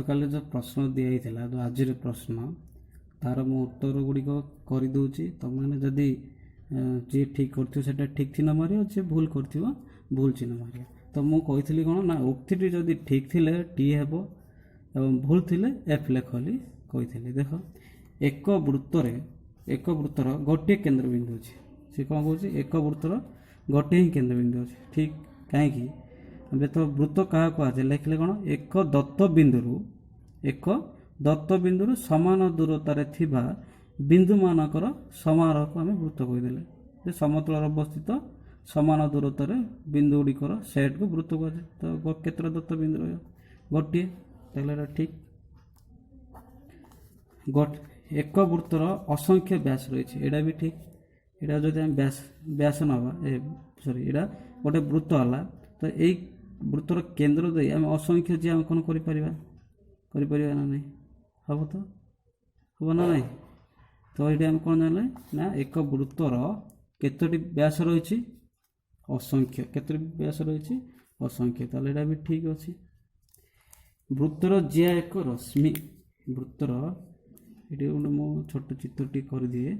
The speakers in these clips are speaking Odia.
ଗତକାଲି ଯେଉଁ ପ୍ରଶ୍ନ ଦିଆଯାଇଥିଲା ଯେଉଁ ଆଜିର ପ୍ରଶ୍ନ ତାର ମୁଁ ଉତ୍ତର ଗୁଡ଼ିକ କରିଦେଉଛି। ତୁମମାନେ ଯଦି ଯିଏ ଠିକ୍ କରିଥିବ ସେଇଟା ଠିକ୍ ଚିହ୍ନ ମାରିବ, ଯିଏ ଭୁଲ କରିଥିବ ଭୁଲ ଚିହ୍ନ ମାରିବ। ତ ମୁଁ କହିଥିଲି କ'ଣ ନା ଉକ୍ତିଟି ଯଦି ଠିକ୍ ଥିଲେ ଟି ହେବ ଏବଂ ଭୁଲ ଥିଲେ ଏଫ୍ ଲେଖ ବୋଲି କହିଥିଲି। ଦେଖ ଏକ ବୃତ୍ତର ଗୋଟିଏ କେନ୍ଦ୍ରବିନ୍ଦୁ ଅଛି। ସେ କ'ଣ କହୁଛି ଏକ ବୃତ୍ତର ଗୋଟିଏ ହିଁ କେନ୍ଦ୍ରବିନ୍ଦୁ ଅଛି। ଠିକ୍ କାହିଁକି ତ ବୃତ୍ତ କାହା କୁହାଯାଏ ଲେଖିଲେ କ'ଣ ଏକ ଦତ୍ତ ବିନ୍ଦୁରୁ ସମାନ ଦୂରତାରେ ଥିବା ବିନ୍ଦୁମାନଙ୍କର ସମାରୋହକୁ ଆମେ ବୃତ୍ତ କହିଦେଲେ। ଯେ ସମତଳରେ ଅବସ୍ଥିତ ସମାନ ଦୂରତାରେ ବିନ୍ଦୁ ଗୁଡ଼ିକର ସେଟ୍କୁ ବୃତ୍ତ କୁହାଯାଏ। ତ କେତେଟା ଦତ୍ତ ବିନ୍ଦୁ ରହିବ? ଗୋଟିଏ। ତାହେଲେ ଏଇଟା ଠିକ୍। ଏକ ବୃତ୍ତର ଅସଂଖ୍ୟ ବ୍ୟାସ ରହିଛି, ଏଇଟା ବି ଠିକ୍। ଏଇଟା ଯଦି ଆମେ ବ୍ୟାସ ନେବା ଏଇଟା ଗୋଟେ ବୃତ୍ତ ହେଲା, ତ ଏଇ ବୃତ୍ତର କେନ୍ଦ୍ର ଦେଇ ଆମେ ଅସଂଖ୍ୟ ଯିଏ ଅଙ୍କନ କରିପାରିବା ନା ନାହିଁ? ହେବ ତ? ହେବ ନା ନାହିଁ? ତ ଏଇଠି ଆମେ କ'ଣ ଜାଣିଲେ ନା ଏକ ବୃତ୍ତର କେତୋଟି ବ୍ୟାସ ରହିଛି? ଅସଂଖ୍ୟ। କେତୋଟି ବ୍ୟାସ ରହିଛି? ଅସଂଖ୍ୟ। ତାହେଲେ ଏଇଟା ବି ଠିକ୍ ଅଛି। ବୃତ୍ତର ଜିଆ ଏକ ରଶ୍ମି। ବୃତ୍ତର ଏଠି ଗୋଟେ ମୁଁ ଛୋଟ ଚିତ୍ରଟି କରିଦିଏ।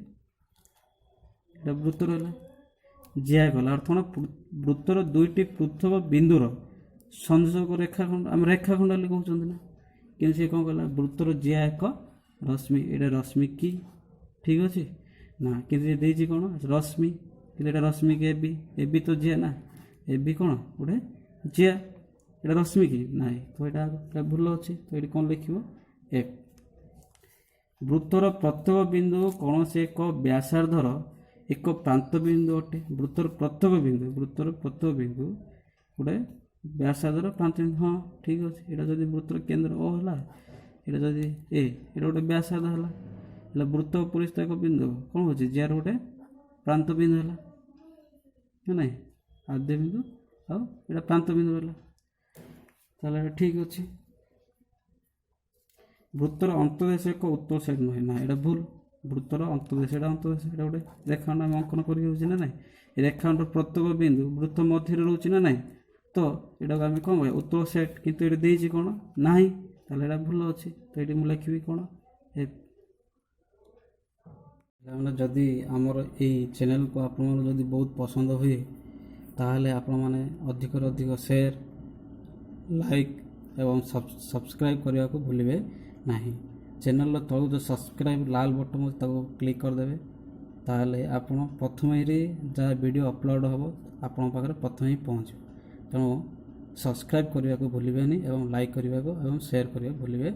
ଏଇଟା ବୃତ୍ତ ରହିଲା, ଜିଆ ଗଲା ଅର୍ଥ ବୃତ୍ତର ଦୁଇଟି ପୃଥକ ବିନ୍ଦୁର ସଂଯୋଗ ରେଖାଖଣ୍ଡ, ଆମେ ରେଖାଖଣ୍ଡ ବୋଲି କହୁଛନ୍ତି ନା, କିନ୍ତୁ ସେ କ'ଣ କଲା ବୃତ୍ତର ଜିଆ ଏକ ରଶ୍ମି। ଏଇଟା ରଶ୍ମି କି? ଠିକ୍ ଅଛି ନା, କିନ୍ତୁ ସେ ଦେଇଛି କ'ଣ ରଶ୍ମି, କିନ୍ତୁ ଏଇଟା ରଶ୍ମି କି এবি ତ ଜିଆ ନା, এবি କ'ଣ ଗୋଟେ ଜିଆ, ଏଇଟା ରଶ୍ମି କି ନାହିଁ, ତ ଏଇଟା ଭୁଲ ଅଛି। ତ ଏଇଠି କ'ଣ ଲେଖିବ? ଏଫ୍। ବୃତ୍ତର ପ୍ରତ୍ୟେକ ବିନ୍ଦୁ କୌଣସି ଏକ ବ୍ୟାସାର୍ଦ୍ଧର ଏକ ପ୍ରାନ୍ତ ବିନ୍ଦୁ ଅଟେ। ବୃତ୍ତର ପ୍ରତ୍ୟେକ ବିନ୍ଦୁ ଗୋଟେ ବ୍ୟାସାର୍ଦ୍ଧର ପ୍ରାନ୍ତ ବିନ୍ଦୁ। ହଁ ଠିକ୍ ଅଛି। ଏଇଟା ଯଦି ବୃତ୍ତର କେନ୍ଦ୍ର ଓ ହେଲା, ଏଇଟା ଯଦି ଏଇଟା ଗୋଟେ ବ୍ୟାସାର୍ଦ୍ଧ ହେଲା, ହେଲେ ବୃତ୍ତ ପରିସ୍ଥ ଏକ ବିନ୍ଦୁ କ'ଣ ହେଉଛି? ଜିଆର ଗୋଟେ ପ୍ରାନ୍ତ ବିନ୍ଦୁ ହେଲା ନା ନାହିଁ? ଆଦ୍ୟ ବିନ୍ଦୁ ଆଉ ଏଇଟା ପ୍ରାନ୍ତ ବିନ୍ଦୁ ହେଲା, ତାହେଲେ ଏଇଟା ଠିକ୍ ଅଛି। ବୃତ୍ତର ଅନ୍ତର୍ଦେଶ ଏକ ଉତ୍ତର ସାଇଡ୍ ନୁହେଁ, ନା ଏଇଟା ଭୁଲ। ବୃତ୍ତର ଅନ୍ତର୍ଦେଶ ଏଇଟା ଗୋଟେ ରେଖାଖଣ୍ଡ ଆମେ ଅଙ୍କନ କରି ହେଉଛି ନା ନାହିଁ? ଏ ରେଖାଖଣ୍ଡର ପ୍ରତ୍ୟେକ ବିନ୍ଦୁ ବୃତ୍ତ ମଧ୍ୟରେ ରହୁଛି ନା ନାହିଁ? ତ ଏଇଟାକୁ ଆମେ କ'ଣ କହିବା? ଉତ୍ତର ସେଟ୍। କିନ୍ତୁ ଏଇଠି ଦେଇଛି କ'ଣ ନାହିଁ, ତାହେଲେ ଏଇଟା ଭୁଲ ଅଛି। ତ ଏଇଠି ମୁଁ ଲେଖିବି କ'ଣ ଏଫ୍। ଯଦି ଆମର ଏଇ ଚ୍ୟାନେଲକୁ ଆପଣଙ୍କର ଯଦି ବହୁତ ପସନ୍ଦ ହୁଏ, ତାହେଲେ ଆପଣମାନେ ଅଧିକରୁ ଅଧିକ ସେୟାର, ଲାଇକ୍ ଏବଂ ସବସ୍କ୍ରାଇବ୍ କରିବାକୁ ଭୁଲିବେ ନାହିଁ। ଚ୍ୟାନେଲର ତଳୁ ଯେଉଁ ସବସ୍କ୍ରାଇବ୍ ଲାଲ ବଟନ୍ ଅଛି ତାକୁ କ୍ଲିକ୍ କରିଦେବେ, ତାହେଲେ ଆପଣ ପ୍ରଥମେରେ ଯାହା ଭିଡ଼ିଓ ଅପଲୋଡ଼ ହେବ ଆପଣଙ୍କ ପାଖରେ ପ୍ରଥମେ ହିଁ ପହଞ୍ଚିବ। ତେଣୁ ସବସ୍କ୍ରାଇବ୍ କରିବାକୁ ଭୁଲିବେନି ଏବଂ ଲାଇକ୍ କରିବାକୁ ଏବଂ ସେୟାର କରିବାକୁ ଭୁଲିବେ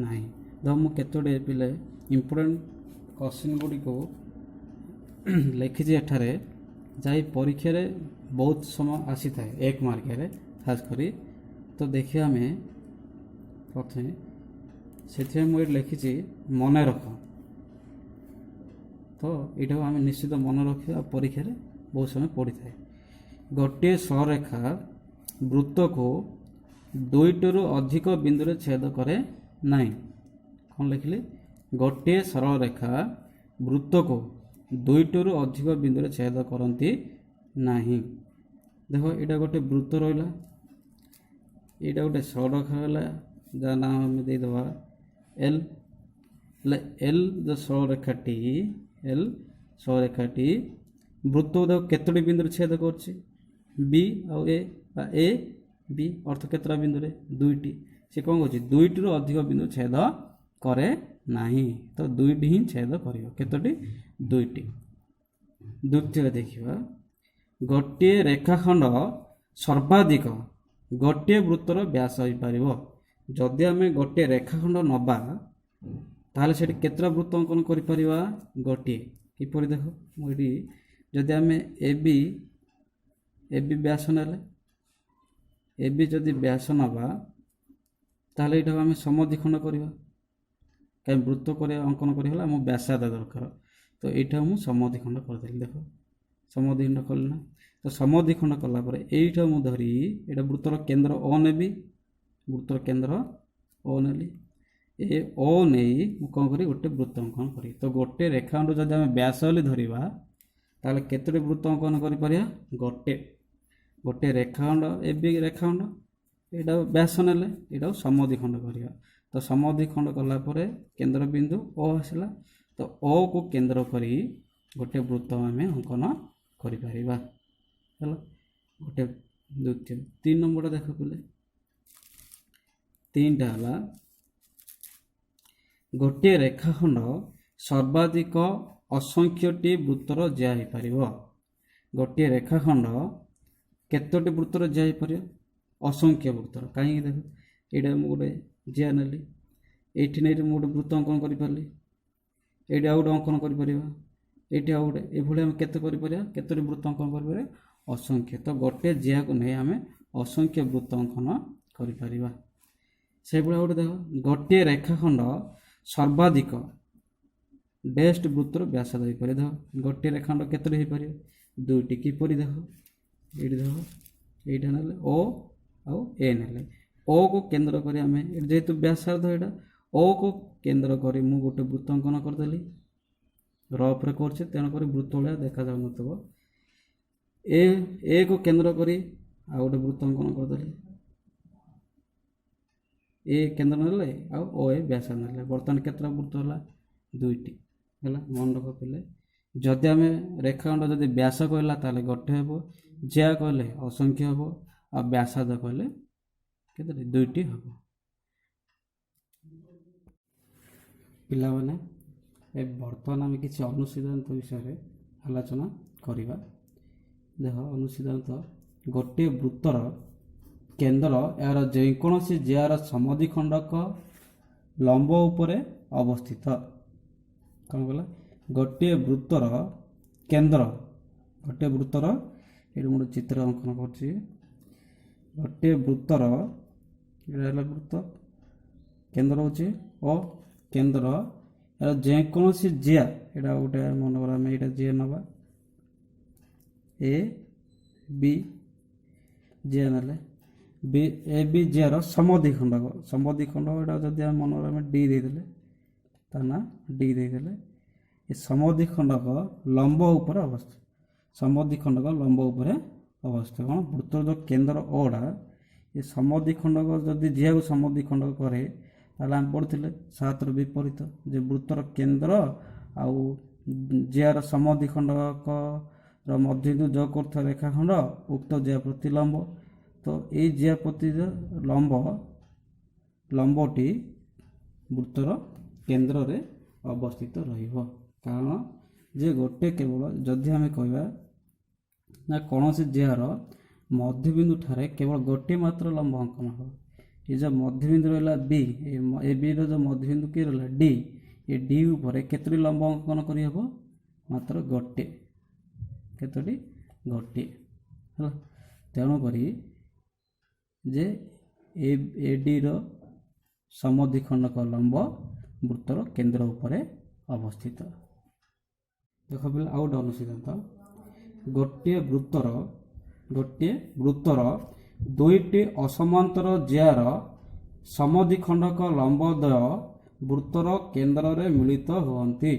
ନାହିଁ। ଧର ମୁଁ କେତୋଟି ପିଲେ ଇମ୍ପୋର୍ଟାଣ୍ଟ କ୍ୱେଶ୍ଚିନ୍ ଗୁଡ଼ିକୁ ଲେଖିଛି ଏଠାରେ, ଯାଇ ପରୀକ୍ଷାରେ ବହୁତ ସମୟ ଆସିଥାଏ 1 ମାର୍କରେ ଖାସ୍ କରି। ତ ଦେଖିବା ଆମେ ପ୍ରଥମେ, ସେଥିପାଇଁ ମୁଁ ଏଠି ଲେଖିଛି ମନେ ରଖ। ତ ଏଇଟାକୁ ଆମେ ନିଶ୍ଚିତ ମନେ ରଖିବା, ପରୀକ୍ଷାରେ ବହୁତ ସମୟ ପଡ଼ିଥାଏ। ଗୋଟିଏ ସରଳରେଖା ବୃତ୍ତକୁ 2ଟିରୁ ଅଧିକ ବିନ୍ଦୁରେ ଛେଦ କରେ ନାହିଁ। କ'ଣ ଲେଖିଲି? ଗୋଟିଏ ସରଳରେଖା ବୃତ୍ତକୁ 2ଟିରୁ ଅଧିକ ବିନ୍ଦୁରେ ଛେଦ କରନ୍ତି ନାହିଁ। ଦେଖ ଏଇଟା ଗୋଟେ ବୃତ୍ତ ରହିଲା, ଏଇଟା ଗୋଟେ ସରଳରେଖା ହେଲା ଯାହା ନାଁ ଆମେ ଦେଇଦେବା ଏଲ୍। ହେଲେ ଏଲ୍ ଯେଉଁ ସରଳରେଖାଟି ବୃତ୍ତକୁ ଦେଖ କେତୋଟି ବିନ୍ଦୁରେ ଛେଦ କରୁଛି? ବି ଆଉ ଏ, ବା ଏ ବି ଅର୍ଥ କେତେଟା ବିନ୍ଦୁରେ? 2ଟି। ସେ କ'ଣ କରୁଛି? 2ଟିରୁ ଅଧିକ ବିନ୍ଦୁ ଛେଦ କରେ ନାହିଁ। ତ 2ଟି ହିଁ ଛେଦ କରିବ। କେତୋଟି? 2ଟି। ଦ୍ୱିତୀୟ ଦେଖିବା, ଗୋଟିଏ ରେଖାଖଣ୍ଡ ସର୍ବାଧିକ ଗୋଟିଏ ବୃତ୍ତର ବ୍ୟାସ ହୋଇପାରିବ। ଯଦି ଆମେ ଗୋଟିଏ ରେଖାଖଣ୍ଡ ନେବା, ତାହେଲେ ସେଠି କେତେଟା ବୃତ୍ତ ଅଙ୍କନ କରିପାରିବା? ଗୋଟିଏ। କିପରି ଦେଖ, ମୁଁ ଏଠି ଯଦି ଆମେ এবি ବ୍ୟାସ ନେଲେ, এবি ଯଦି ବ୍ୟାସ ନେବା, ତାହେଲେ ଏଇଟାକୁ ଆମେ ସମଦ୍ୱିଖଣ୍ଡ କରିବା। କାହିଁ ବୃତ୍ତ କରିବା ଅଙ୍କନ କରିହେଲା ଆମକୁ ବ୍ୟାସାର୍ଦ୍ଧ ଦରକାର, ତ ଏଇଟା ମୁଁ ସମଦ୍ୱିଖଣ୍ଡ କରିଦେଲି। ଦେଖ ସମଦ୍ୱିଖଣ୍ଡ କଲି ନା, ତ ସମଦ୍ୱିଖଣ୍ଡ କଲା ପରେ ଏଇଟା ମୁଁ ଧରି ଏଇଟା ବୃତ୍ତର କେନ୍ଦ୍ର ଓ ନେବି, ବୃତ୍ତର କେନ୍ଦ୍ର ଓ ନେଲି, ଏ ଓ ନେଇ ମୁଁ କ'ଣ କରି ଗୋଟେ ବୃତ୍ତ ଅଙ୍କନ କରି। ତ ଗୋଟେ ରେଖାଖଣ୍ଡ ଯଦି ଆମେ ବ୍ୟାସ ବୋଲି ଧରିବା, ତାହେଲେ କେତୋଟି ବୃତ୍ତ ଅଙ୍କନ କରିପାରିବା? ଗୋଟେ ରେଖାଖଣ୍ଡ, এবি ରେଖାଖଣ୍ଡ, ଏଇଟା ବ୍ୟାସ ନେଲେ ଏଇଟାକୁ ସମଦ୍ୱିଖଣ୍ଡ କରିବା। ତ तो समद्विखंड कला परे केंद्र बिंदु ओ आसला तो ओ को केंद्र करी गोटे वृत्त आम अंकन करिपरिबा ହେଲା गोटे द्वितीय 3 नंबर देख पिले 3 टा हला गोटे रेखाखंड सर्वाधिक असंख्यटी वृत्तर जिया हो पार गोटे रेखाखंड केतोटी वृत्तर जिया हो पार असंख्य वृत्तर कहीं देख ये गोटे जिया नेली ये नहीं गोटे वृत्त अंकन करें ये गोटे अंकन कर ये गोटे ये आम केतोटी वृत्त अंकन कर असंख्य तो गोटे जिया को नहीं आम असंख्य वृत्त अंकन करें से गोटे देख गोटे रेखाखंड सर्वाधिक बेस्ट वृत्तर व्यास हो पारे देख गोटे रेखाखंड केतोटी हो पार दुईटी किपर देख ये देख ये ना ओ आउ ए ना ओ को केंद्र कर आम जेहेतु व्यासार्ध यहाँ ओ को केंद्र कर मु गोटे वृत्त अंकन करदेली रफ कर तेणुक वृत्त भाया देखा जाऊन ए को केंद्र करी आ गोटे वृत्त अंकन करदेली ए केंद्र ना ओ ए व्यास ना बर्तमान केतटा वृत्त है दुईटी है मन रख पे जदि आम रेखाखंड जदि व्यास कहला ताले गोटे हे जिया कहले असंख्य हे आ व्यासार्ध कहले केतटी दुईटी हे पिला माने बर्तमान आम किसी अनुसिद्धांत विषय आलोचना करवा देख अनुसिद्धांत गोटे वृत्तर केंद्र यार जेकोसी जियार समद्विखंडक लंब उपरे अवस्थित कौन कहला गोटे वृत्तर केंद्र गोटे वृत्तर ये गोटे चित्र अंकन कर गोटे वृत्तर ये वृत्त केंद्र होची ओ केंद्र यार जेकोसी जिया यहाँ गोटे मन करा ये जिया नवा ए बी जिया ना बी ए बी जियार समद्विखंडक यहाँ जदि मन करा डी देदेले ता ना डी देदेले ये समद्विखंडक लंब उपर अवस्थित समद्विखंडक लंब उपर अवस्थित कौन वृत्तर जो केंद्र ओडा ये समद्विखंडक जदि जिया को समद्विखंडक करे ताले आम पढ़ते 7 विपरीत जे वृत्तर केंद्र आउ जियार समद्विखंडक मध्यबिंदु जो कर रेखाखंड उक्त जिया प्रति लंब तो ये जिया प्रति लंबटी वृत्तर केंद्र रे अवस्थित रहिबो कारण जे गोटे केवल जदि आम कहवा ना कौन से जियार मध्यबिंदु ठारे केवल गोटे मात्र लंब अंकन हो ये जो मध्यबिंदु रहा बी ए बी जो मध्यबिंदु किए रहा डी ये डी उपर केतोटी लंब अंकन करहब मात्र गोटे केतोटी गोटे है तेणुक जे ए डी रो समद्विखंडक लंब वृत्तर केंद्र उपरे अवस्थित देख पे आउट अनुसिद्धांत गोटे वृत्तर दुईटी असमांतर जियार समद्विखंडक लंबद्वय वृत्तर केंद्र रे मिलित हुअन्ति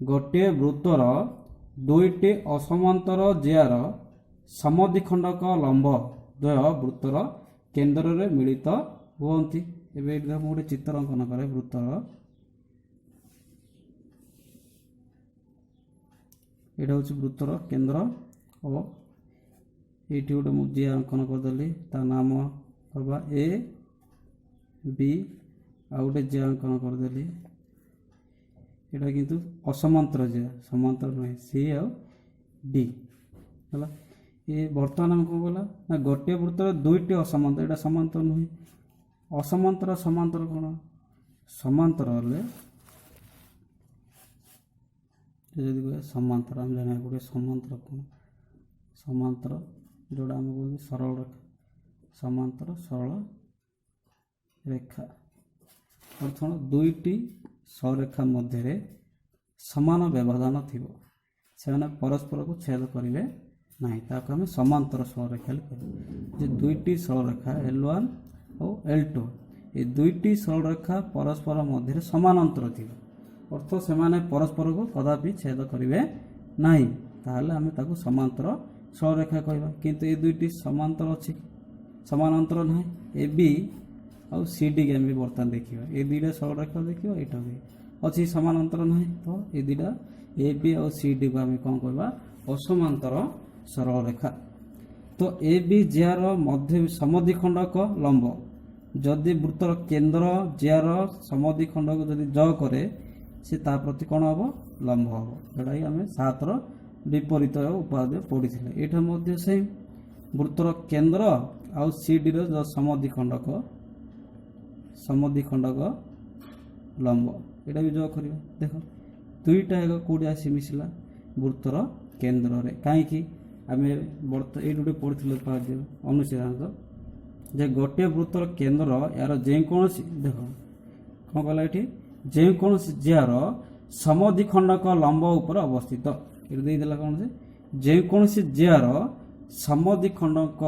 गोटे वृत्तर दुईटी असमांतर जियार समद्विखंडक लंबद्वय वृत्तर केंद्र रे मिलित हुअन्ति एबे गोटे चित्र अंकन करे वृत्तर यहाँ हूँ वृत्तर केंद्र और ये गोटे मुझे जिया अंकन करदेली ता नाम करवा ए बी आ गोटे जिया अंकन करदेली यहाँ किंतु असमांतर जिया समांतर नुहे सी आ डी है ये बर्तमान आम कौन कला ना गोटे वृत्तर दुईटी असमांतर यहाँ समांतर नुहे असमांतर समांतर कौन समांतर हेल्ले जदि कह समांतर आम जाना गोटे समांतर कौन समांतर जोड़ा आम कहते सरल रेखा समांतर सरल रेखा अर्थात दुईटी सररेखा मध्य समान व्यवधान थी से परस्पर को छेद करेंगे ना ताको आम समांतर सरलरेखा जे दुईटी सरलरेखा L1 और L2 ये दुईटी सरलरेखा परस्पर मध्य समानांतर थी अर्थ से परस्पर को कदापि छेद करेंगे ना ताहले आम ताको समांतर सरलरेखा कहवा किंतु ये दुईटी समांतर अच्छी समानांतर ना ए बी ଆଉ ସି ଡି କି ଆମେ ବର୍ତ୍ତମାନ ଦେଖିବା। ଏ ଦୁଇଟା ସରଳରେଖା ଦେଖିବା, ଏଇଟା ବି ଅଛି ସମାନାନ୍ତର ନାହିଁ, ତ ଏ ଦୁଇଟା ଏ ବି ଆଉ ସି ଡି କୁ ଆମେ କ'ଣ କହିବା, ଅସମାନ୍ତର ସରଳରେଖା। ତ ଏ ବି ଜିଆର ମଧ୍ୟ ସମଦ୍ୱିଖଣ୍ଡକ ଲମ୍ବ, ଯଦି ବୃତ୍ତର କେନ୍ଦ୍ର ଜିଆର ସମଦ୍ୱିଖଣ୍ଡକୁ ଯଦି ଜ କରେ ସେ ତା ପ୍ରତି କ'ଣ ହେବ, ଲମ୍ବ ହେବ। ଯେଉଁଟାକି ଆମେ 7ର ବିପରୀତ ଉପାଦେୟ ପଢ଼ିଥିଲେ। ଏଇଟା ମଧ୍ୟ ସେମ୍, ବୃତ୍ତର କେନ୍ଦ୍ର ଆଉ ସି ଡିର ସମଦ୍ୱିଖଣ୍ଡକ ଲମ୍ବ, ଏଇଟା ବି ଯୋଗ କରିବା। ଦେଖ ଦୁଇଟା ଏକ କେଉଁଠି ଆସି ମିଶିଲା, ବୃତ୍ତର କେନ୍ଦ୍ରରେ। କାହିଁକି ଆମେ ଏଇଠି ଗୋଟେ ପଢ଼ିଥିଲେ ଉପାଦେୟ ଅନୁସିଦ୍ଧାନ୍ତ, ଯେ ଗୋଟିଏ ବୃତ୍ତର କେନ୍ଦ୍ର ଏହାର ଯେକୌଣସି, ଦେଖ କ'ଣ କହିଲା ଏଠି, ଯେକୌଣସି ଜିଆର ସମଦ୍ୱିଖଣ୍ଡକ ଲମ୍ବ ଉପରେ ଅବସ୍ଥିତ। ଏଠି ଦେଇଦେଲା କ'ଣ, ଯେ ଯେକୌଣସି ଜିଆର ସମଦ୍ୱିଖଣ୍ଡକ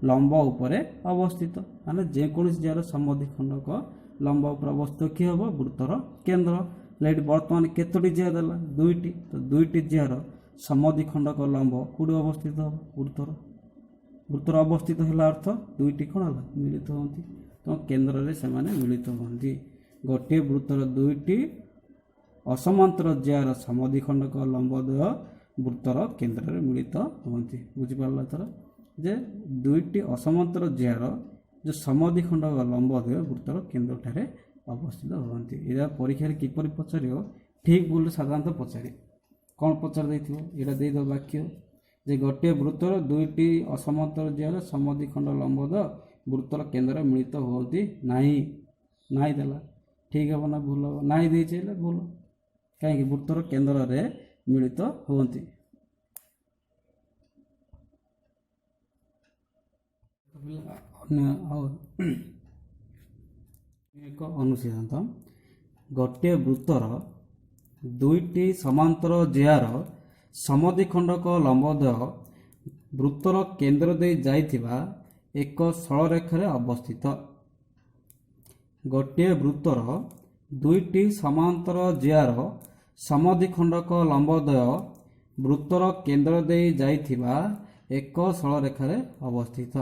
ଲମ୍ବ ଉପରେ ଅବସ୍ଥିତ, ମାନେ ଯେକୌଣସି ଜିଆର ସମଦ୍ୱିଖଣ୍ଡକ ଲମ୍ବ ଉପରେ ଅବସ୍ଥିତ କିଏ ହେବ, ବୃତ୍ତର କେନ୍ଦ୍ର। ଏଠି ବର୍ତ୍ତମାନ କେତୋଟି ଜିଆ ଦେଲା, ଦୁଇଟି, ତ ଦୁଇଟି ଜିଆର ସମଦ୍ୱିଖଣ୍ଡକ ଲମ୍ବ କେଉଁଠି ଅବସ୍ଥିତ ହେବ, ବୃତ୍ତର ଅବସ୍ଥିତ ହେଲା ଅର୍ଥ ଦୁଇଟି କ'ଣ ହେଲା, ମିଳିତ ହୁଅନ୍ତି। ତ କେନ୍ଦ୍ରରେ ସେମାନେ ମିଳିତ ହୁଅନ୍ତି। ଗୋଟିଏ ବୃତ୍ତର ଦୁଇଟି ଅସମାନ୍ତର ଜିଆର ସମଦ୍ୱିଖଣ୍ଡକ ଲମ୍ବଦ୍ୱୟ ବୃତ୍ତର କେନ୍ଦ୍ରରେ ମିଳିତ ହୁଅନ୍ତି। ବୁଝିପାରିଲ ଏଥର, ଯେ ଦୁଇଟି ଅସମାନ୍ତର ଜିଆର ଯେଉଁ ସମଦ୍ୱିଖଣ୍ଡକ ଲମ୍ବଦ୍ୱୟ ବୃତ୍ତର କେନ୍ଦ୍ରଠାରେ ଅବସ୍ଥିତ ହୁଅନ୍ତି। ଏଇଟା ପରୀକ୍ଷାରେ କିପରି ପଚାରିବ, ଠିକ୍ ଭୁଲ ସାଧାରଣତଃ ପଚାରେ। କ'ଣ ପଚାରି ଦେଇଥିବ, ଏଇଟା ଦେଇଦେବ ବାକ୍ୟ, ଯେ ଗୋଟିଏ ବୃତ୍ତର ଦୁଇଟି ଅସମାନ୍ତର ଜିଆର ସମଦ୍ୱିଖଣ୍ଡ ଲମ୍ବଦ୍ୱୟ ବୃତ୍ତର କେନ୍ଦ୍ରରେ ମିଳିତ ହୁଅନ୍ତି ନାହିଁ। ନାହିଁ ଦେଲା, ଠିକ୍ ହେବ ନା ଭୁଲ ହେବ, ନାହିଁ ଦେଇଛି ହେଲେ ଭୁଲ। କାହିଁକି, ବୃତ୍ତର କେନ୍ଦ୍ରରେ ମିଳିତ ହୁଅନ୍ତି। ଆଉ ଏକ ଅନୁସିଦ୍ଧାନ୍ତ, ଗୋଟିଏ ବୃତ୍ତର ଦୁଇଟି ସମାନ୍ତର ଜିଆର ସମଦ୍ୱିଖଣ୍ଡକ ଲମ୍ବଦ୍ୱୟ ବୃତ୍ତର କେନ୍ଦ୍ର ଦେଇ ଯାଇଥିବା ଏକ ସରଳରେଖାରେ ଅବସ୍ଥିତ। ଗୋଟିଏ ବୃତ୍ତର ଦୁଇଟି ସମାନ୍ତର ଜିଆର ସମଦ୍ୱିଖଣ୍ଡକ ଲମ୍ବଦ୍ୱୟ ବୃତ୍ତର କେନ୍ଦ୍ର ଦେଇ ଯାଇଥିବା ଏକ ସରଳରେଖାରେ ଅବସ୍ଥିତ।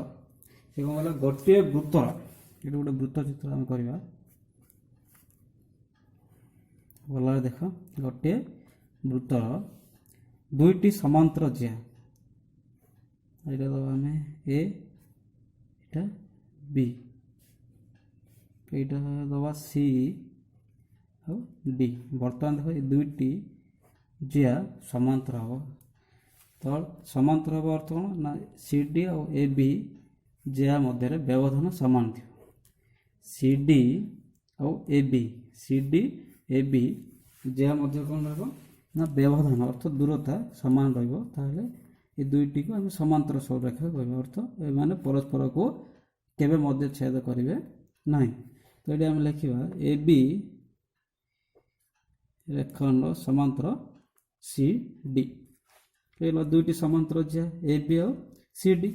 ସେ କ'ଣ କହିଲା, ଗୋଟିଏ ବୃତ୍ତର, ଏଠି ଗୋଟେ ବୃତ୍ତ ଚିତ୍ର ଆମେ କରିବା। ଭଲରେ ଦେଖ, ଗୋଟିଏ ବୃତ୍ତର ଦୁଇଟି ସମାନ୍ତର ଜିଆ, ଏଇଟା ଦେବା ଆମେ ଏ, ଏଇଟା ବି, ଏଇଟା ଦେବା ସି ଆଉ ଡି। ବର୍ତ୍ତମାନ ଦେଖ ଏ ଦୁଇଟି ଜିଆ ସମାନ୍ତର ହେବ, ତ ସମାନ୍ତର ହେବ ଅର୍ଥ କ'ଣ ନା, ସି ଡି ଆଉ ଏ ବି ଜିଆ ମଧ୍ୟରେ ବ୍ୟବଧାନ ସମାନ ଥିବ। ସି ଡି ଆଉ ଏ ବି, ସି ଡି ଏ ବି ଜିଆ ମଧ୍ୟ କ'ଣ ରହିବ ନା, ବ୍ୟବଧାନ ଅର୍ଥ ଦୂରତା ସମାନ ରହିବ। ତାହେଲେ ଏ ଦୁଇଟିକୁ ଆମେ ସମାନ୍ତର ସରଳରେଖା କହିବା, ଅର୍ଥ ଏମାନେ ପରସ୍ପରକୁ କେବେ ମଧ୍ୟ ଛେଦ କରିବେ ନାହିଁ। ତ ଏଠି ଆମେ ଲେଖିବା ଏ ବି ରେଖାଖଣ୍ଡ ସମାନ୍ତର ସି ଡି। ହେଲା ଦୁଇଟି ସମାନ୍ତର ଜିଆ ଏ ବି ଆଉ ସି ଡି।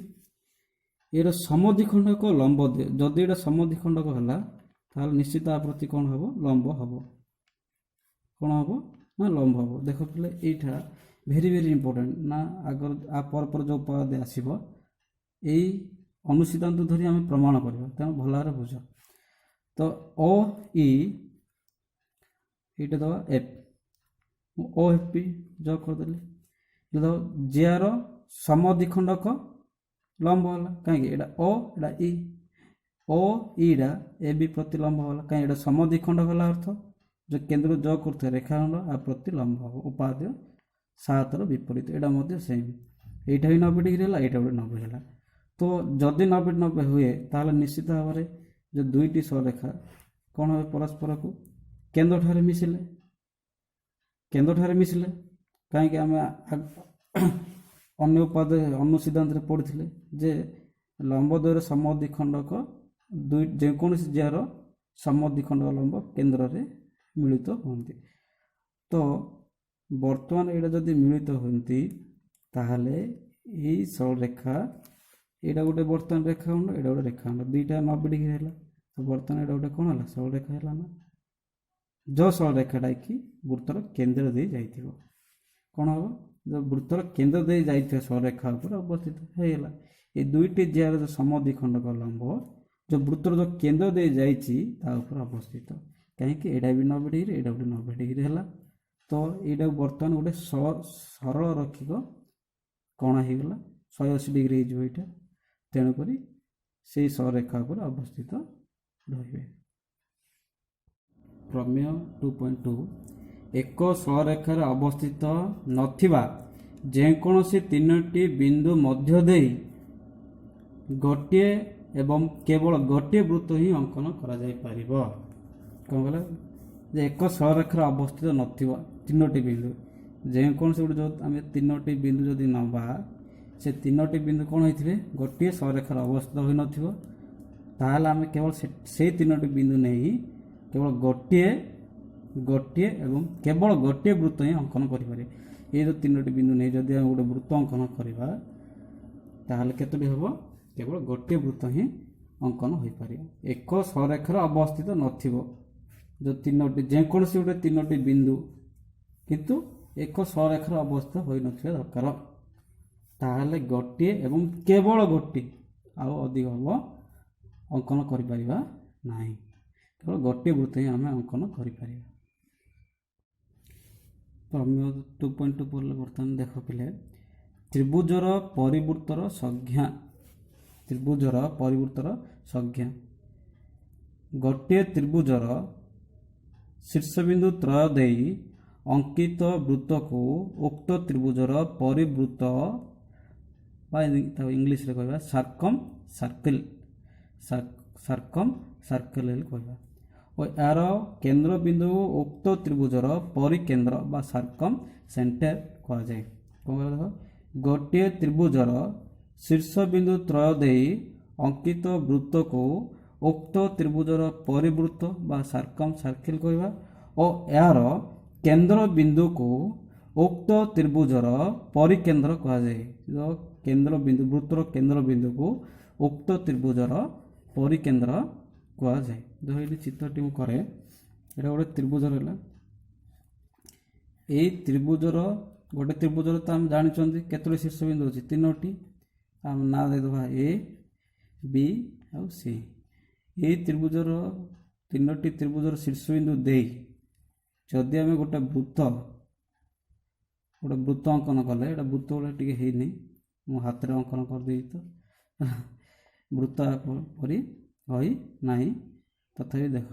ଏର ସମଦ୍ୱିଖଣ୍ଡକ ଲମ୍ବ, ଯଦି ଏଇଟା ସମଦ୍ୱିଖଣ୍ଡକ ହେଲା ତାହେଲେ ନିଶ୍ଚିତ ଆ ପ୍ରତି କ'ଣ ହେବ, ଲମ୍ବ ହେବ। କ'ଣ ହେବ ନା, ଲମ୍ବ ହେବ। ଦେଖ ପିଲେ, ଏଇଟା ଭେରି ଭେରି ଇମ୍ପୋର୍ଟାଣ୍ଟ ନା, ଆଗର ପରେ ଯେଉଁ ଉପାଦେୟ ଆସିବ ଏଇ ଅନୁସିଦ୍ଧାନ୍ତ ଧରି ଆମେ ପ୍ରମାଣ କରିବା, ତେଣୁ ଭଲ ଭାବରେ ବୁଝ। ତ ଓ ଇ, ଏଇଟା ଦେବା ଏଫ୍, ଓ ଏଫ୍ ପି ଯୋଗ କରିଦେଲି। ଦେବ ଜିଆର ସମଦ୍ୱିଖଣ୍ଡକ ଲମ୍ବ ହେଲା, କାହିଁକି ଏଇଟା ଓ, ଏଇଟା ଇ, ଓ ଇଟା ଏ ବି ପ୍ରତି ଲମ୍ବ ହେଲା। କାହିଁକି ଏଇଟା ସମଦ୍ୱିଖଣ୍ଡକ ହେଲା ଅର୍ଥ ଯେଉଁ କେନ୍ଦ୍ର ଯୋଗ କରୁଥିବା ରେଖାଖଣ୍ଡ ଆ ପ୍ରତି ଲମ୍ବ ହେବ। ଉପାଦେୟ 7ର ବିପରୀତ, ଏଇଟା ମଧ୍ୟ ସେମ୍। এইটা ବି 90 ডিগ্রি ହେଲା, এইটা ଗୋଟେ 90 ହେଲା। ତ ଯଦି 90 ହୁଏ ତାହେଲେ ନିଶ୍ଚିତ ଭାବରେ ଯେଉଁ ଦୁଇଟି ସରେଖା କ'ଣ হবে ପରସ୍ପରକୁ କେନ୍ଦ୍ରଠାରେ ମିଶିଲେ କାହିଁକି ଆମେ ଅନ୍ୟ ଉପାଦେୟ ଅନୁସିଦ୍ଧାନ୍ତରେ ପଢ଼ିଥିଲେ ଯେ ଲମ୍ବ ଦ୍ୱୟର ସମଦ୍ୱିଖଣ୍ଡକ ଯେକୌଣସି ଜିଆର ସମଦ୍ୱିଖଣ୍ଡକ ଲମ୍ବ କେନ୍ଦ୍ରରେ ମିଳିତ ହୁଅନ୍ତି। ତ ବର୍ତ୍ତମାନ ଏଇଟା ଯଦି ମିଳିତ ହୁଅନ୍ତି ତାହେଲେ ଏଇ ସରଳରେଖା ଏଇଟା ଗୋଟେ ବର୍ତ୍ତମାନ ରେଖାଖଣ୍ଡ, ଏଇଟା ଗୋଟେ ରେଖାଖଣ୍ଡ, ଦୁଇଟା 90 ডিগ্রি ହେଲା। ତ ବର୍ତ୍ତମାନ ଏଇଟା ଗୋଟେ କ'ଣ ହେଲା, ସରଳରେଖା ହେଲା ନା। ଯେଉଁ ସରଳରେଖାଟା କି ବୃତ୍ତର କେନ୍ଦ୍ର ଦେଇ ଯାଇଥିବ କ'ଣ ହେବ, ଯେଉଁ ବୃତ୍ତର କେନ୍ଦ୍ର ଦେଇ ଯାଇଥିବା ସରଳରେଖା ଉପରେ ଅବସ୍ଥିତ ହେଇଗଲା। ଏ ଦୁଇଟି ଜିଆର ଯେଉଁ ସମଦ୍ୱିଖଣ୍ଡକ ଲମ୍ବ ଯେଉଁ ବୃତ୍ତର ଯେଉଁ କେନ୍ଦ୍ର ଦେଇ ଯାଇଛି ତା ଉପରେ ଅବସ୍ଥିତ। କାହିଁକି ଏଇଟା ବି 90 ଡିଗ୍ରୀ, ଏଇଟା ଗୋଟେ 90 ଡିଗ୍ରୀ ହେଲା। ତ ଏଇଟାକୁ ବର୍ତ୍ତମାନ ଗୋଟେ ସରଳ ରୈଖିକ କଣା ହେଇଗଲା, 180 ଡିଗ୍ରୀ ହେଇଯିବ ଏଇଟା। ତେଣୁକରି ସେଇ ସରେଖା ଉପରେ ଅବସ୍ଥିତ ରହିବେ। ପ୍ରମେୟ 2.2 ଏକ ସରେଖାରେ ଅବସ୍ଥିତ ନଥିବା ଯେକୌଣସି ତିନୋଟି ବିନ୍ଦୁ ମଧ୍ୟ ଦେଇ ଗୋଟିଏ ଏବଂ କେବଳ ଗୋଟିଏ ବୃତ୍ତ ହିଁ ଅଙ୍କନ କରାଯାଇପାରିବ। କ'ଣ କହିଲା ଯେ ଏକ ସରେଖାରେ ଅବସ୍ଥିତ ନଥିବା ତିନୋଟି ବିନ୍ଦୁ, ଯେକୌଣସି ଗୋଟେ ଯେଉଁ ଆମେ ତିନୋଟି ବିନ୍ଦୁ ଯଦି ନେବା, ସେ ତିନୋଟି ବିନ୍ଦୁ କ'ଣ ହୋଇଥିବେ, ଗୋଟିଏ ସରେଖାରେ ଅବସ୍ଥିତ ହୋଇନଥିବ। ତାହେଲେ ଆମେ କେବଳ ସେଇ ତିନୋଟି ବିନ୍ଦୁ ନେଇ କେବଳ ଗୋଟିଏ ଏବଂ କେବଳ ଗୋଟିଏ ବୃତ୍ତ ହିଁ ଅଙ୍କନ କରିପାରିବା। ଏଇ ଯେଉଁ ତିନୋଟି ବିନ୍ଦୁ ନେଇ ଯଦି ଆମେ ଗୋଟେ ବୃତ୍ତ ଅଙ୍କନ କରିବା, ତାହେଲେ କେତୋଟି ହେବ, କେବଳ ଗୋଟିଏ ବୃତ୍ତ ହିଁ ଅଙ୍କନ ହୋଇପାରିବ। ଏକ ସରେଖାରେ ଅବସ୍ଥିତ ନଥିବ ଯେଉଁ ତିନୋଟି, ଯେକୌଣସି ଗୋଟେ ତିନୋଟି ବିନ୍ଦୁ କିନ୍ତୁ ଏକ ସରେଖାରେ ଅବସ୍ଥିତ ହୋଇନଥିବା ଦରକାର। ତାହେଲେ ଗୋଟିଏ ଏବଂ କେବଳ ଗୋଟିଏ, ଆଉ ଅଧିକ ହେବ ଅଙ୍କନ କରିପାରିବା ନାହିଁ। କେବଳ ଗୋଟିଏ ବୃତ୍ତ ହିଁ ଆମେ ଅଙ୍କନ କରିପାରିବା। ପ୍ରମେୟ 2.2 ପଢ଼ିଲେ ବର୍ତ୍ତମାନ ଦେଖ ପିଲେ, ତ୍ରିଭୁଜର ପରିବୃତ୍ତର ସଂଜ୍ଞା। ତ୍ରିଭୁଜର ପରିବୃତ୍ତର ସଂଜ୍ଞା। ଗୋଟିଏ ତ୍ରିଭୁଜର ଶୀର୍ଷବିନ୍ଦୁ ତ୍ରୟ ଦେଇ ଅଙ୍କିତ ବୃତ୍ତକୁ ଉକ୍ତ ତ୍ରିଭୁଜର ପରିବୃତ୍ତ ବା ଇଂଲିଶରେ କହିବା ସାର୍କମ୍ ସାର୍କେଲ ବୋଲି କହିବା। ଓ ଏହାର କେନ୍ଦ୍ରବିନ୍ଦୁ ଉକ୍ତ ତ୍ରିଭୁଜର ପରିକେନ୍ଦ୍ର ବା ସାର୍କମ୍ ସେଣ୍ଟର କୁହାଯାଏ। କ'ଣ କହିବ, ଗୋଟିଏ ତ୍ରିଭୁଜର ଶୀର୍ଷବିନ୍ଦୁ ତ୍ରୟ ଦେଇ ଅଙ୍କିତ ବୃତ୍ତକୁ ଉକ୍ତ ତ୍ରିଭୁଜର ପରିବୃତ୍ତ ବା ସାର୍କମ୍ ସାର୍କେଲ କହିବା ଓ ଏହାର କେନ୍ଦ୍ରବିନ୍ଦୁକୁ ଉକ୍ତ ତ୍ରିଭୁଜର ପରିକେନ୍ଦ୍ର କୁହାଯାଏ। କେନ୍ଦ୍ରବିନ୍ଦୁ, ବୃତ୍ତର କେନ୍ଦ୍ରବିନ୍ଦୁକୁ ଉକ୍ତ ତ୍ରିଭୁଜର ପରିକେନ୍ଦ୍ର କୁହାଯାଏ। ଧର ଏଇଠି ଚିତ୍ରଟି ମୁଁ କରେ, ଏଇଟା ଗୋଟେ ତ୍ରିଭୁଜ ରହିଲା। ଏଇ ତ୍ରିଭୁଜର ଗୋଟେ ତ୍ରିଭୁଜର ତ ଆମେ ଜାଣିଛନ୍ତି କେତୋଟି ଶୀର୍ଷବିନ୍ଦୁ ଅଛି, ତିନୋଟି। ଆମେ ନାଁ ଦେଇଦେବା ଏ, ବି ଆଉ ସି। ଏଇ ତ୍ରିଭୁଜର ତିନୋଟି ତ୍ରିଭୁଜର ଶୀର୍ଷବିନ୍ଦୁ ଦେଇ ଯଦି ଆମେ ଗୋଟେ ବୃତ୍ତ ଅଙ୍କନ କଲେ, ଏଇଟା ବୃତ୍ତ ଭଳିଆ ଟିକେ ହେଇନି, ମୁଁ ହାତରେ ଅଙ୍କନ କରିଦେଇଛି ତ ବୃତ୍ତ ପରି ହୋଇ ନାହିଁ। ତଥାପି ଦେଖ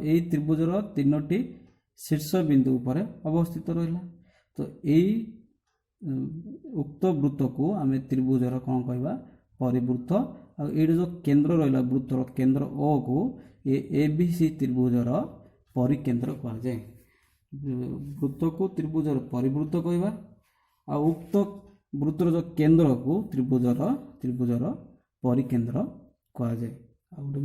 ଏଇ ତ୍ରିଭୁଜର ତିନୋଟି ଶୀର୍ଷବିନ୍ଦୁ ଉପରେ ଅବସ୍ଥିତ ରହିଲା। ତ ଏଇ ଉକ୍ତ ବୃତ୍ତକୁ ଆମେ ତ୍ରିଭୁଜର କ'ଣ କହିବା, ପରିବୃତ୍ତ। ଆଉ ଏଇଠି ଯେଉଁ କେନ୍ଦ୍ର ରହିଲା, ବୃତ୍ତର କେନ୍ଦ୍ର ଓ କୁ ଏ ବି ସି ତ୍ରିଭୁଜର ପରିକେନ୍ଦ୍ର କୁହାଯାଏ। ବୃତ୍ତକୁ ତ୍ରିଭୁଜର ପରିବୃତ୍ତ କହିବା, ଆଉ ଉକ୍ତ ବୃତ୍ତର ଯେଉଁ କେନ୍ଦ୍ରକୁ ତ୍ରିଭୁଜର ପରିକେନ୍ଦ୍ର କୁହାଯାଏ। ଆଉ ଗୋଟେ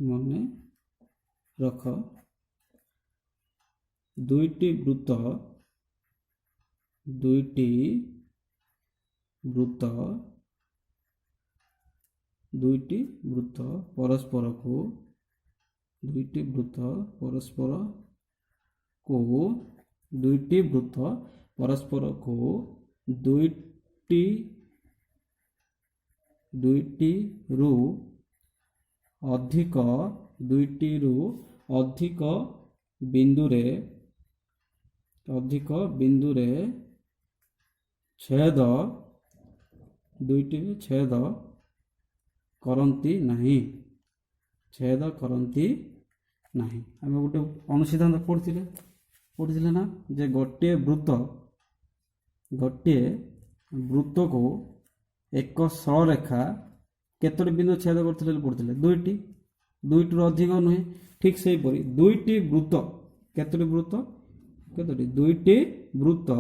ମନେ ରଖ ଦୁଇଟି ବୃତ୍ତ ପରସ୍ପରକୁ ଦୁଇଟି ବୃତ୍ତ ପରସ୍ପରକୁ ଦୁଇଟିରୁ ଅଧିକ ବିନ୍ଦୁରେ ଛେଦ କରନ୍ତି ନାହିଁ। ଆମେ ଗୋଟେ ଅନୁସିଦ୍ଧାନ୍ତ ପଢ଼ିଥିଲେ ନା, ଯେ ଗୋଟିଏ ବୃତ୍ତକୁ ଏକ ସରଳରେଖା କେତୋଟି ବିନ୍ଦୁ ଛେଦ କରୁଥିଲେ ପଢ଼ୁଥିଲେ, ଦୁଇଟିରୁ ଅଧିକ ନୁହେଁ। ଠିକ୍ ସେହିପରି ଦୁଇଟି ବୃତ୍ତ ଦୁଇଟି ବୃତ୍ତ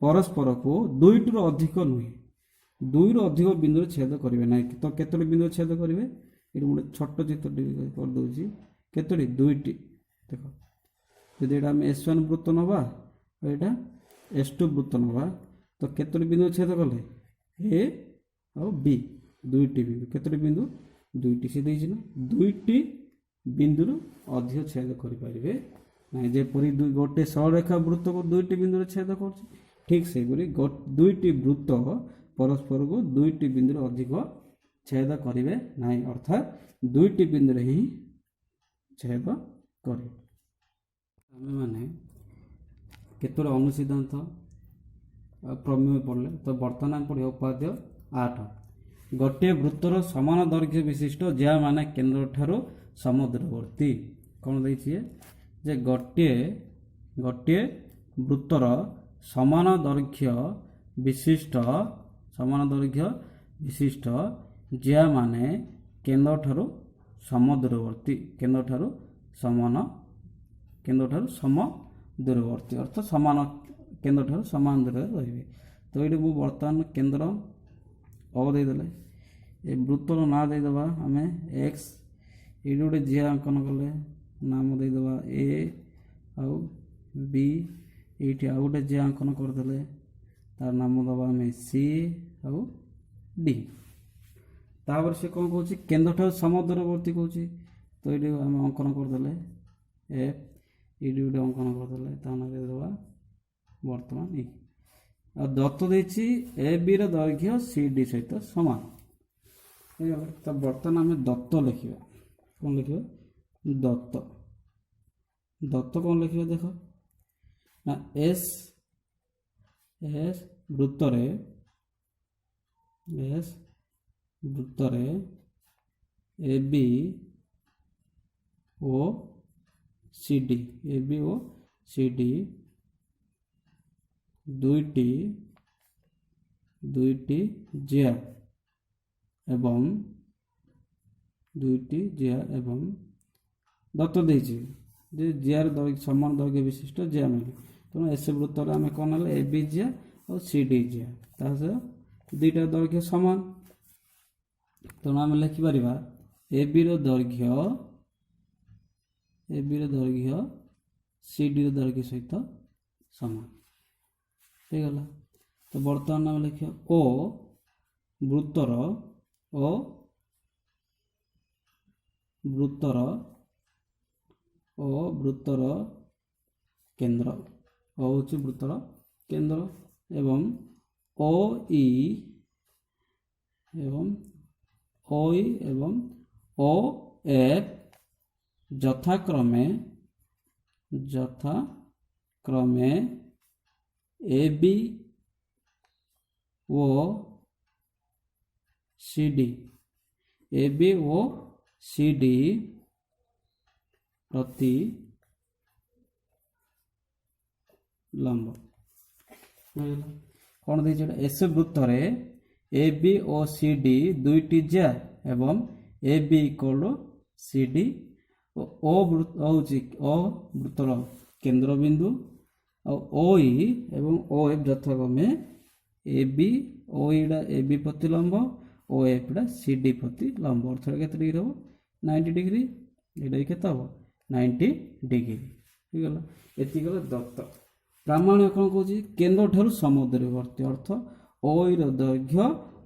ପରସ୍ପରକୁ ଦୁଇଟିରୁ ଅଧିକ ନୁହେଁ, ଦୁଇରୁ ଅଧିକ ବିନ୍ଦୁରେ ଛେଦ କରିବେ ନାହିଁ। ତ କେତୋଟି ବିନ୍ଦୁ ଛେଦ କରିବେ, ଏଠି ଗୋଟେ ଛୋଟ ଚିତ୍ରଟି କରିଦେଉଛି। କେତୋଟି, ଦୁଇଟି। ଦେଖ ଯଦି ଏଇଟା ଆମେ S1 ବୃତ୍ତ ନେବା, ଏଇଟା S2 ବୃତ୍ତ ନେବା, ତ କେତୋଟି ବିନ୍ଦୁ ଛେଦ କଲେ, ଏ ଆଉ ବି, ଦୁଇଟି ବିନ୍ଦୁ। କେତୋଟି ବିନ୍ଦୁ, ଦୁଇଟି। ସେ ଦେଇଛି ନା, ଦୁଇଟି ବିନ୍ଦୁରୁ ଅଧିକ ଛେଦ କରିପାରିବେ ନାଇଁ ଯେପରି ଗୋଟେ ସରଳରେଖା ବୃତ୍ତକୁ ଦୁଇଟି ବିନ୍ଦୁରେ ଛେଦ କରୁଛି, ଠିକ୍ ସେହିପରି ଦୁଇଟି ବୃତ୍ତ ପରସ୍ପରକୁ ଦୁଇଟି ବିନ୍ଦୁରେ ଅଧିକ ଛେଦ କରିବେ ନାହିଁ, ଅର୍ଥାତ୍ ଦୁଇଟି ବିନ୍ଦୁରେ ହିଁ ଛେଦ କରିବେ। ଆମେମାନେ କେତୋଟି ଅନୁସିଦ୍ଧାନ୍ତ ପ୍ରମେୟ ପଢ଼ିଲେ, ତ ବର୍ତ୍ତମାନ ପଢ଼ିବା ଉପାଦେୟ 8। ଗୋଟିଏ ବୃତ୍ତର ସମାନ ଦୈର୍ଘ୍ୟ ବିଶିଷ୍ଟ ଯାହାମାନେ କେନ୍ଦ୍ରଠାରୁ ସମଦୂରବର୍ତ୍ତୀ। କ'ଣ ଦେଇଛି ଯେ ଗୋଟିଏ ବୃତ୍ତର ସମାନ ଦୈର୍ଘ୍ୟ ବିଶିଷ୍ଟ ଯାହାମାନେ କେନ୍ଦ୍ରଠାରୁ ସମଦୂରବର୍ତ୍ତୀ, କେନ୍ଦ୍ରଠାରୁ ସମ ଦୂରବର୍ତ୍ତୀ ଅର୍ଥ ସମାନ, କେନ୍ଦ୍ରଠାରୁ ସମାନ ଦୂରରେ ରହିବେ। ତ ଏଇଠି ମୁଁ ବର୍ତ୍ତମାନ କେନ୍ଦ୍ର ଓ ଦେଇଦେଲେ, ଏ ବୃତ୍ତର ନାଁ ଦେଇଦେବା ଆମେ ଏକ୍ସ, ଏଇଠି ଗୋଟେ ଜିଆ ଅଙ୍କନ କଲେ ନାମ ଦେଇଦେବା ଏ ଆଉ ବି, ଏଇଠି ଆଉ ଗୋଟେ ଜିଆ ଅଙ୍କନ କରିଦେଲେ ତାର ନାମ ଦେବା ଆମେ ସି ଆଉ ଡି। ତାପରେ ସେ କ'ଣ କହୁଛି କେନ୍ଦ୍ରଠାରୁ ସମଦୂରବର୍ତ୍ତୀ କହୁଛି, ତ ଏଇଠି ଆମେ ଅଙ୍କନ କରିଦେଲେ ଏଫ୍, ଏଇଠି ଗୋଟେ ଅଙ୍କନ କରିଦେଲେ ତା ନାଁ ଦେଇଦେବା ବର୍ତ୍ତମାନ ଇ। ଆଉ ଦତ୍ତ ଦେଇଛି ଏ ବି ର ଦୈର୍ଘ୍ୟ ସି ଡି ସହିତ ସମାନ। ତ ବର୍ତ୍ତମାନ ଆମେ ଦତ୍ତ ଲେଖିବା। କ'ଣ ଲେଖିବା? ଦତ୍ତ କ'ଣ ଲେଖିବା ଦେଖ ନା ଏସ୍ ବୃତ୍ତରେ ଏ ବି ଓ ସି ଡି ଦୁଇଟି ଜିଆ ଏବଂ ଦତ୍ତ ଦେଇଛି ଯେ ଜିଆର ସମାନ ଦୈର୍ଘ୍ୟ ବିଶିଷ୍ଟ ଜିଆ ମାନେ। ତେଣୁ ଏସ୍ ବୃତ୍ତରେ ଆମେ କ'ଣ ନେଲେ ଏ ବି ଜିଆ ଆଉ ସି ଡି ଜିଆ, ତା ସହ ଦୁଇଟା ଦୈର୍ଘ୍ୟ ସମାନ। ତେଣୁ ଆମେ ଲେଖିପାରିବା ଏ ବି ର ଦୈର୍ଘ୍ୟ ସି ଡି ର ଦୈର୍ଘ୍ୟ ସହିତ ସମାନ ହେଇଗଲା। ତ ବର୍ତ୍ତମାନ ଆମେ ଲେଖିବା ଓ ବୃତ୍ତର କେନ୍ଦ୍ର, ଓ ହେଉଛି ବୃତ୍ତର କେନ୍ଦ୍ର, ଏବଂ ଓ ଇ ଏବଂ ଓ ଏଫ୍ ଯଥାକ୍ରମେ ଏ ବି ଓ ସି ଡି ପ୍ରତି ଲମ୍ବ। କ'ଣ ଦେଇଛି ଏଇଟା? ଏସ୍ ବୃତ୍ତରେ ଏ ବି ଓ ସି ଡି ଦୁଇଟି ଜିଆ ଏବଂ ଏ ବି ଇକ୍ୱାଲ୍ ସି ଡି, ଓ ହେଉଛି ଓ ବୃତ୍ତର କେନ୍ଦ୍ରବିନ୍ଦୁ, ଆଉ ଓ ଇ ଏବଂ ଓ ଏଫ୍ ଯଥାକ୍ରମେ ଏ ବି, ଓ ଇଟା ଏ ବି ପ୍ରତି ଲମ୍ବ, ଓ ଏଫ୍ଟା ସି ଡି ପ୍ରତି ଲମ୍ବ। ଅର୍ଥରେ କେତେ ଡିଗ୍ରୀ ହେବ? 90 ଡିଗ୍ରୀ। ଏଇଟା ବି କେତେ ହେବ? 90 ଡିଗ୍ରୀ ହେଇଗଲା। ଏତିକି ଗଲା ଦତ୍ତ। ପ୍ରାମାଣ୍ୟ କ'ଣ କହୁଛି? କେନ୍ଦ୍ରଠାରୁ ସମଦୂରବର୍ତ୍ତୀ, ଅର୍ଥ ଓ ଇ ର ଦୈର୍ଘ୍ୟ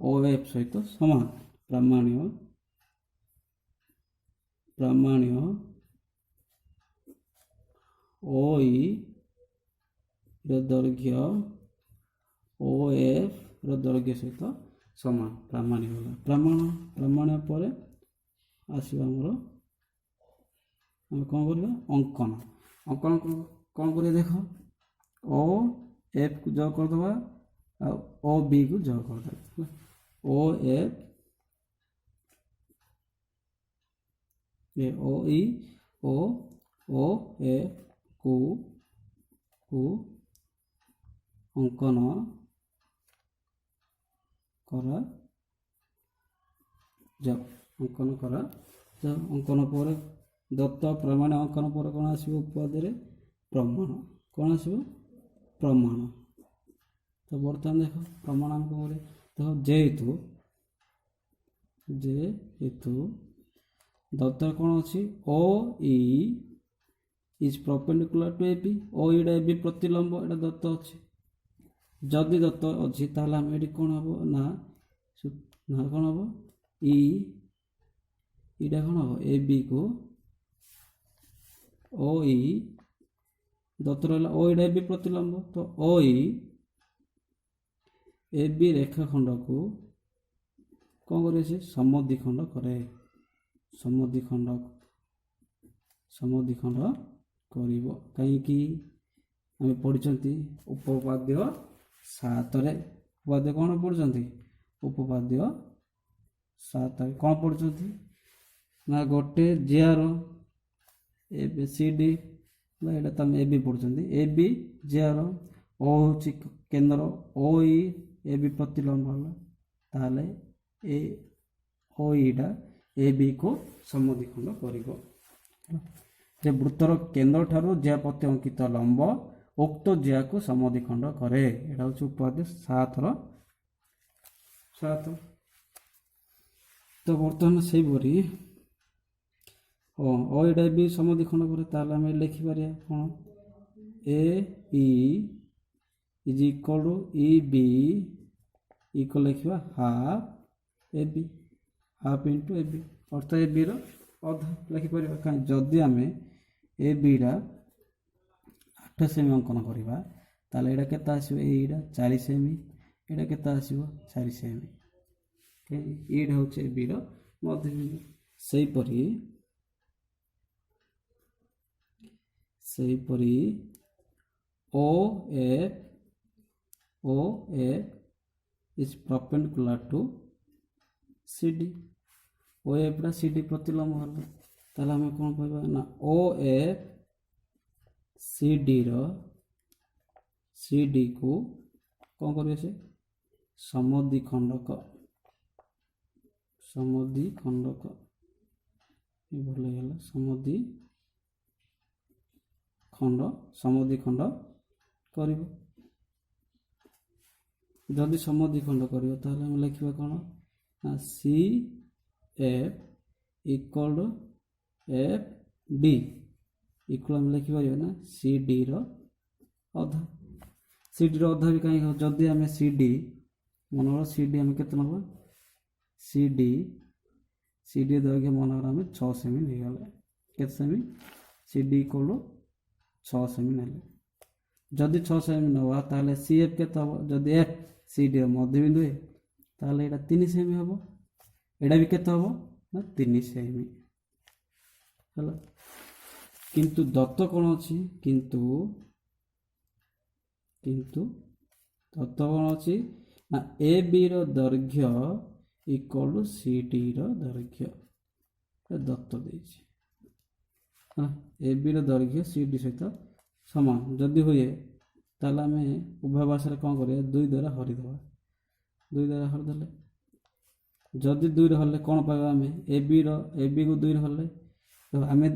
ଓ ଏଫ୍ ସହିତ ସମାନ। ପ୍ରାମାଣ୍ୟ ଓ ଇ ର ଦୈର୍ଘ୍ୟ ଓ ଏଫ୍ ର ଦୈର୍ଘ୍ୟ ସହିତ ସମାନ। ପ୍ରାମାଣ୍ୟ ହେଲା। ପ୍ରାମାଣ୍ୟ ପରେ ଆସିବ ଆମର, ଆମେ କ'ଣ କରିବା? ଅଙ୍କନ କ'ଣ କରିବା ଦେଖ, ଓ ଏଫ୍ କୁ ଯୋଗ କରିଦେବା ଆଉ ଓ ବି କୁ ଯୋଗ କରିଦେବା। ଓ ଏଫ୍ ଓ ଇ ଓ ଏଫ୍ କୁ ଅଙ୍କନ କରାଯାଉ। ଅଙ୍କନ ପରେ ଦତ୍ତ ପ୍ରମାଣ, ଅଙ୍କନ ପରେ କ'ଣ ଆସିବ? ଉପାଦେୟରେ ପ୍ରମାଣ। କ'ଣ ଆସିବ? ପ୍ରମାଣ। ତ ବର୍ତ୍ତମାନ ଦେଖ ପ୍ରମାଣ ଆମେ କ'ଣ କରିବା? ଦେଖ ଯେହେତୁ ଦତ୍ତରେ କ'ଣ ଅଛି? ଓ ଇ ଇଜ୍ ପର୍ପେଣ୍ଡିକୁଲାର ଟୁ ଏ ବି, ଓ ଇଟା ଏ ବି ପ୍ରତିଲମ୍ବ, ଏଇଟା ଦତ୍ତ ଅଛି। ଯଦି ଦତ୍ତ ଅଛି ତାହେଲେ ଆମେ ଏଠି କ'ଣ ହେବ ନା କ'ଣ ହେବ? ଇଟା କ'ଣ ହେବ? ଏ ବି କୁ ଓ ଇ ଦତ୍ତ ରହିଲା ଓ ଏଇଟା ବି ପ୍ରତିଲମ୍ବ ତ ଓ ଏ ବି ରେଖାଖଣ୍ଡକୁ କ'ଣ କରିବ ସେ ସମଦ୍ୱିଖଣ୍ଡ କରେ ସମଦ୍ୱିଖଣ୍ଡ କରିବ କାହିଁକି ଆମେ ପଢ଼ିଛନ୍ତି ଉପପାଦ୍ୟ 7ରେ ଉପପାଦ୍ୟ କ'ଣ ପଢ଼ୁଛନ୍ତି ଉପପାଦ୍ୟ 7 କ'ଣ ପଢ଼ୁଛନ୍ତି ନା ଗୋଟେ ଜିଆର ଏ ବି ସି ଡି বা এটা তো আমি এবি পড়ুଛନ୍ତି এবি জিআর ও হচ্ছে কেন্দ্র ও ই এবি প্রতিলম্ব হল তাহলে এ ও ইটা এবি কো সমদ্বিখଣ୍ଡ କରିବ যে বৃত্তর কেন্দ্র ঠাରୁ জিয়া প্রতি অঙ্কিত লম্ব উক্ত জিয়াକୁ সমদ্বিখଣ୍ଡ করে এটা হচ্ছে উপপাদ্য 7 তো বর্তমান সেইপরি ଓ ଏଇଟା ବି ସମଦ୍ୱିଖଣ୍ଡ କରେ ତାହେଲେ ଆମେ ଲେଖିପାରିବା କ'ଣ A E is equal to E B equal ଲେଖିବା half A B half into A B ଅର୍ଥାତ୍ ଏ ବିର ଅଧା ଲେଖିପାରିବା କାହିଁ ଯଦି ଆମେ ଏ ବିଟା 8 ସେମି ଅଙ୍କନ କରିବା ତାହେଲେ ଏଇଟା କେତେ ଆସିବ ଏଇଟା 4 ସେମି ଏଇଟା କେତେ ଆସିବ 4 ସେମି ଏଇଟା ହେଉଛି ଏ ବିର ମଧ୍ୟବିନ୍ଦୁ ସେହିପରି O F is perpendicular to CD O F ଟା CD ପ୍ରତିଲମ୍ବ ହେଲା ତାହେଲେ ଆମେ କ'ଣ ପାଇବା ନା O F CD କୁ କ'ଣ କରିବେ ସେ ସମଦ୍ୱିଖଣ୍ଡକ ଭଲ ହେଇଗଲା ସମଦ୍ୱିଖଣ୍ଡ କରିବ ଯଦି ସମଦ୍ୱିଖଣ୍ଡ କରିବ ତାହେଲେ ଆମେ ଲେଖିବା କ'ଣ ନା C F equal to F D equal ଆମେ ଲେଖିପାରିବା ନା ସି ଡିର ଅଧା ସି ଡିର ଅଧା ବି କାହିଁକି ଯଦି ଆମେ ସି ଡି ମନେକର ସି ଡି ଆମେ କେତେ ନେବା ସି ଡି ଦୈର୍ଘ୍ୟ ମନେକର ଆମେ 6 ସେମି ନେଇଗଲେ କେତେ ସେମି ସି ଡି ଇକ୍ୱାଲ୍ ଟୁ 6 ସେମି ନେଲେ ଯଦି 6 ସେମି ନେବା ତାହେଲେ ସି ଏଫ୍ କେତେ ହେବ ଯଦି ଏଫ୍ ସି ଡିର ମଧ୍ୟବିନ୍ଦୁ ତାହେଲେ ଏଇଟା 3 ସେମି ହେବ ଏଇଟା ବି କେତେ ହେବ ନା 3 ସେମି ହେଲା କିନ୍ତୁ ଦତ୍ତ କ'ଣ ଅଛି କିନ୍ତୁ ଦତ୍ତ କ'ଣ ଅଛି ନା ଏ ବିର ଦୈର୍ଘ୍ୟ ଇକ୍ୱାଲ୍ ଟୁ ସି ଡିର ଦୈର୍ଘ୍ୟ ଦତ୍ତ ଦେଇଛି ଏ ବିର ଦୈର୍ଘ୍ୟ ସି ଡି ସହିତ ସମାନ ଯଦି ହୁଏ ତାହେଲେ ଆମେ ଉଭୟ ପାର୍ଶ୍ୱରେ କ'ଣ କରିବା 2 ଦ୍ୱାରା ହରିଦେବା 2 ଦ୍ୱାରା ହରିଦେଲେ ଯଦି 2ରେ ହରିଲେ କ'ଣ ପାଇବା ଆମେ ଏ ବିକୁ 2ରେ ହରିଲେ ତ ଆମେ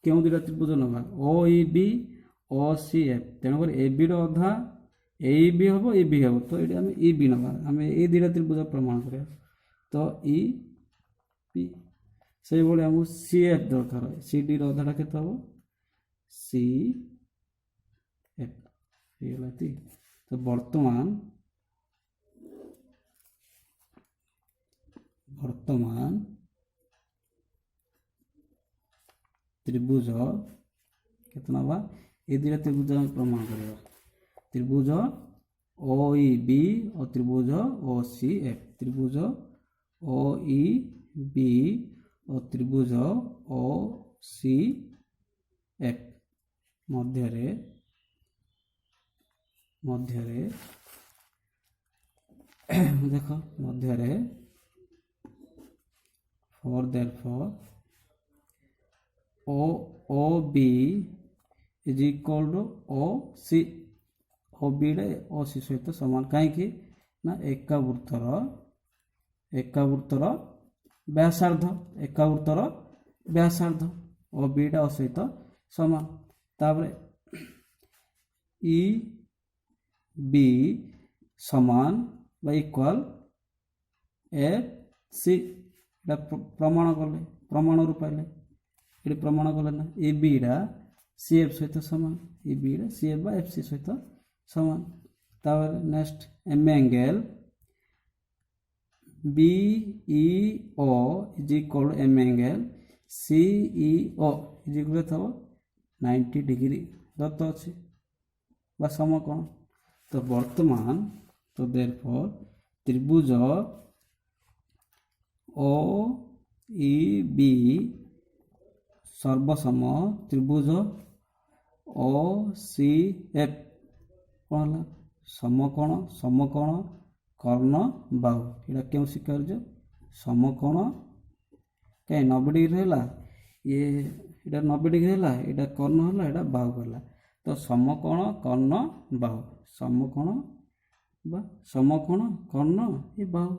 କେଉଁ ଦୁଇଟା ତ୍ରିଭୁଜ ନେବା ଓ ଇ ବି ଓ ସି ଏଫ୍ ତେଣୁକରି ଏ ବିର ଅଧା ଏ ବି ହେବ ଇ ବି ହେବ ତ ଏଇଠି ଆମେ ଇ ବି ନେବା ଆମେ ଏଇ ଦୁଇଟା ତ୍ରିଭୁଜ ପ୍ରମାଣ କରିବା ତ ଇ ବି ସେଇଭଳି ଆମକୁ ସି ଏଫ୍ ଦରକାର ସି ଡିର ଅଧାଟା କେତେ ହେବ ସି ଏଫ୍ ହେଇଗଲା ତ ବର୍ତ୍ତମାନ ତ୍ରିଭୁଜ କେତେ ନେବା ଏ ଦୁଇଟା ତ୍ରିଭୁଜ ଆମେ ପ୍ରମାଣ କରିବା ତ୍ରିଭୁଜ ଓ ଇ ବି ଓ ତ୍ରିଭୁଜ ଓ ସି ଏଫ୍ ତ୍ରିଭୁଜ ଓ ଇ ବି ଓ ତ୍ରିଭୁଜ ଓ ସି ଏଫ୍ ମଧ୍ୟରେ ଦେଖ ମଧ୍ୟରେ therefore OB is equal to OC OB ରେ OC ସହିତ ସମାନ କାହିଁକି ନା ଏକା ବୃତ୍ତର ବ୍ୟାସାର୍ଦ୍ଧ OB ଟା O ସହିତ ସମାନ ତାପରେ EB ସମାନ ବା ଇକ୍ୱାଲ୍ FC এটা প্রমাণରୁ পাইলে এটি প্রমাণ কলে না এ বিটা সিএফ সহিত সমান এ বিটা সিএফ বা এফসি সহিত সমান তারপরে next m angle BEO is equal m angle CEO is equal 90 degree ଦତ୍ତ ଅଛି ବା ସମକୋଣ। ତ ବର୍ତ୍ତମାନ ତ ଦେୟରଫॉर ତ୍ରିଭୁଜ ଓ ଇ ବି ସର୍ବସମ ତ୍ରିଭୁଜ ଓ ସି ଏଫ୍ କ'ଣ ହେଲା ସମକୋଣ ସମକୋଣ କର୍ଣ୍ଣ ବାହୁ। ଏଇଟା କେଉଁ ସ୍ୱୀକାର୍ଯ୍ୟ ସମକୋଣ କାହିଁ 90 डिग्री ହେଲା ଇଏ ଏଇଟା 90 डिग्री ହେଲା ଏଇଟା କର୍ଣ୍ଣ ହେଲା ଏଇଟା ବାହୁ ହେଲା। ତ ସମକୋଣ କର୍ଣ୍ଣ ବାହୁ ସମକୋଣ ବା ସମକୋଣ କର୍ଣ୍ଣ ଏ ବାହୁ।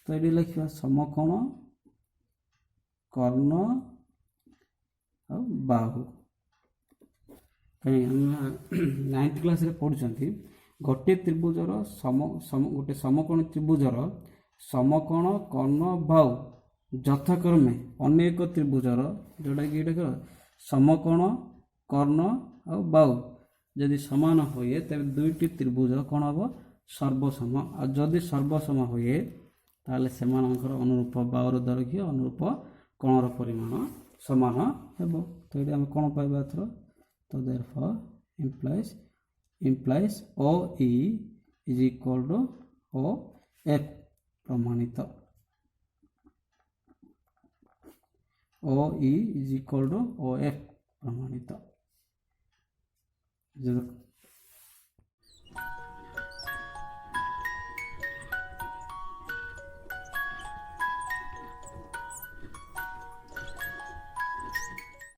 ତ ଏଠି ଲେଖିବା ସମକୋଣ କର୍ଣ୍ଣ ଆଉ ବାହୁ। କାହିଁ ଆମେ 9th କ୍ଲାସରେ ପଢ଼ୁଛନ୍ତି ଗୋଟିଏ ତ୍ରିଭୁଜର ଗୋଟେ ସମକୋଣ ତ୍ରିଭୁଜର ସମକୋଣ କର୍ଣ୍ଣ ବାହୁ ଯଥାକ୍ରମେ ଅନେକ ତ୍ରିଭୁଜର ଯେଉଁଟାକି ଏଇଟା ସମକୋଣ କର୍ଣ୍ଣ ଆଉ ବାହୁ ଯଦି ସମାନ ହୁଏ ତେବେ ଦୁଇଟି ତ୍ରିଭୁଜ କ'ଣ ହେବ ସର୍ବସମ। ଆଉ ଯଦି ସର୍ବସମ ହୁଏ ତାହେଲେ ସେମାନଙ୍କର ଅନୁରୂପ ବାହୁର ଦୈର୍ଘ୍ୟ ଅନୁରୂପ କୋଣର ପରିମାଣ ସମାନ ହେବ। ତ ଏଠି ଆମେ କ'ଣ ପାଇବା ଏଥର ତ therefore implies OE is equal to OF ପ୍ରମାଣିତ। OE is equal to OF ପ୍ରମାଣିତ।